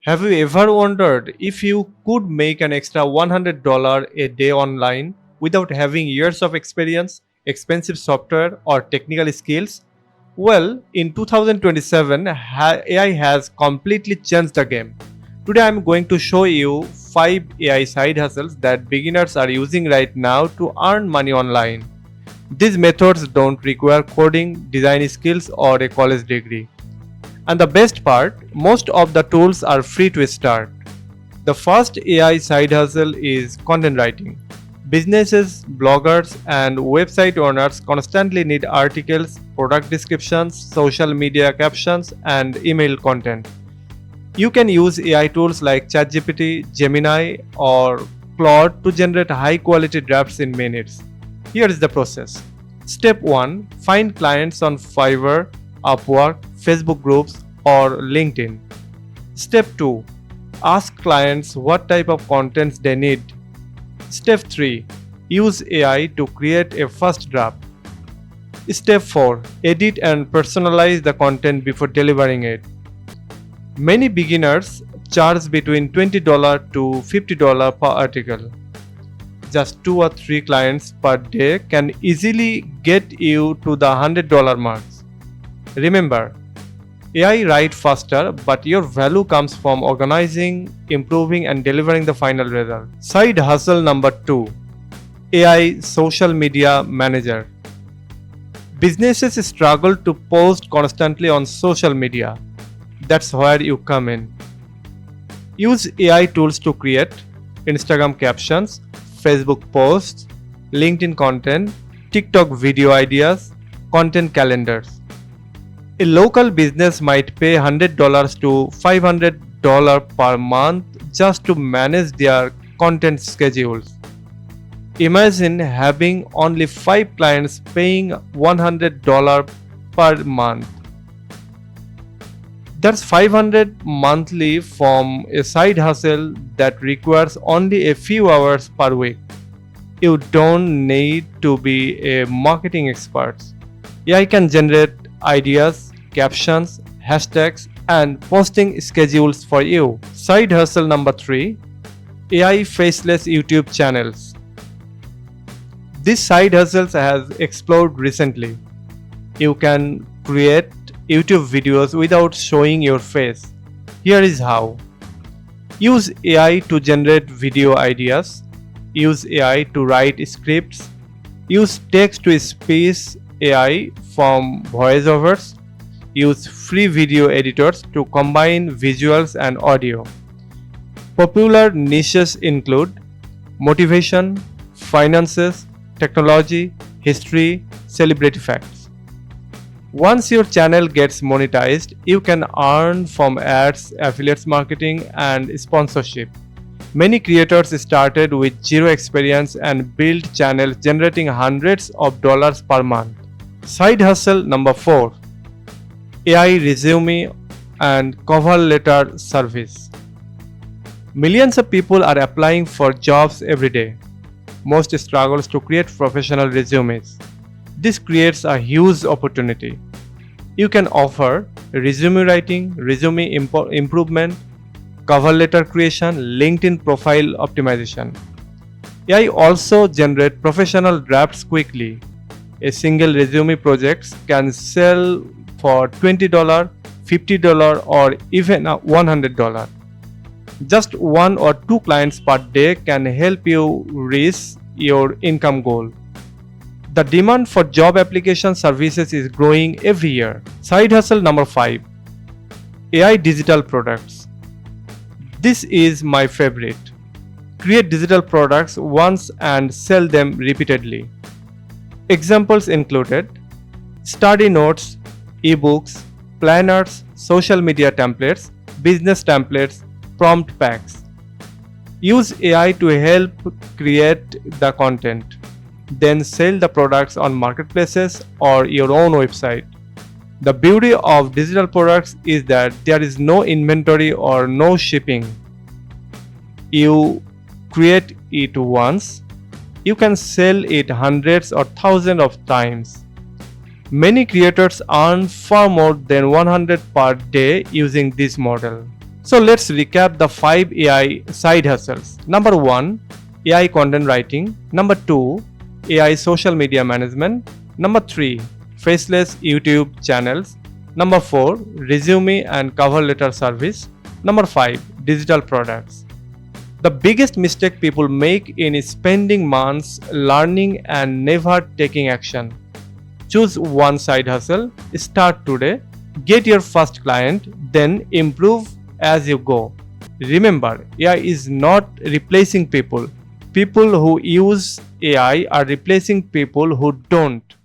Have you ever wondered if you could make an extra $100 a day online without having years of experience, expensive software, or technical skills? Well, in 2027, AI has completely changed the game. Today, I'm going to show you 5 AI side hustles that beginners are using right now to earn money online. These methods don't require coding, design skills, or a college degree. And the best part, most of the tools are free to start. The first AI side hustle is content writing. Businesses, bloggers, and website owners constantly need articles, product descriptions, social media captions, and email content. You can use AI tools like ChatGPT, Gemini, or Claude to generate high quality drafts in minutes. Here is the process. Step 1, find clients on Fiverr, Upwork, Facebook groups, or LinkedIn. Step 2, ask clients what type of contents they need. Step 3, use AI to create a first draft. Step 4, edit and personalize the content before delivering it. Many beginners charge between $20 to $50 per article. Just 2 or 3 clients per day can easily get you to the $100 marks. Remember, AI write faster, but your value comes from organizing, improving, and delivering the final result. Side hustle number 2, AI social media manager. Businesses struggle to post constantly on social media. That's where you come in. Use AI tools to create Instagram captions, Facebook posts, LinkedIn content, TikTok video ideas, content calendars. A local business might pay $100 to $500 per month just to manage their content schedules. Imagine having only 5 clients paying $100 per month. That's 500 monthly from a side hustle that requires only a few hours per week. You don't need to be a marketing expert. AI can generate ideas, captions, hashtags, and posting schedules for you. Side hustle number 3, AI Faceless YouTube channels. This side hustles has exploded recently. You can create YouTube videos without showing your face. Here is how. Use AI to generate video ideas. Use AI to write scripts. Use text to speech AI from voiceovers. Use free video editors to combine visuals and audio. Popular niches include motivation, finances, technology, history, celebrity facts. Once your channel gets monetized, you can earn from ads, affiliates marketing, and sponsorship. Many creators started with zero experience and built channels generating hundreds of dollars per month. Side hustle number 4, AI resume and cover letter service. Millions of people are applying for jobs every day. Most struggles to create professional resumes. This creates a huge opportunity. You can offer resume writing, resume improvement, cover letter creation, LinkedIn profile optimization. AI also generates professional drafts quickly. A single resume project can sell for $20, $50, or even $100. Just 1 or 2 clients per day can help you reach your income goal. The demand for job application services is growing every year. Side hustle number 5, AI digital products. This is my favorite. Create digital products once and sell them repeatedly. Examples included study notes, ebooks, planners, social media templates, business templates, prompt packs. Use AI to help create the content. Then sell the products on marketplaces or your own website. The beauty of digital products is that there is no inventory or no shipping. You create it once, you can sell it hundreds or thousands of times. Many creators earn far more than 100 per day using this model. So let's recap the 5 AI side hustles. Number 1, AI content writing. Number 2, AI social media management. Number 3, Faceless YouTube channels. Number 4, resume and cover letter service. Number 5, digital products. The biggest mistake people make is spending months learning and never taking action. Choose one side hustle, start today, get your first client, then improve as you go. Remember, AI is not replacing people. People who use AI are replacing people who don't.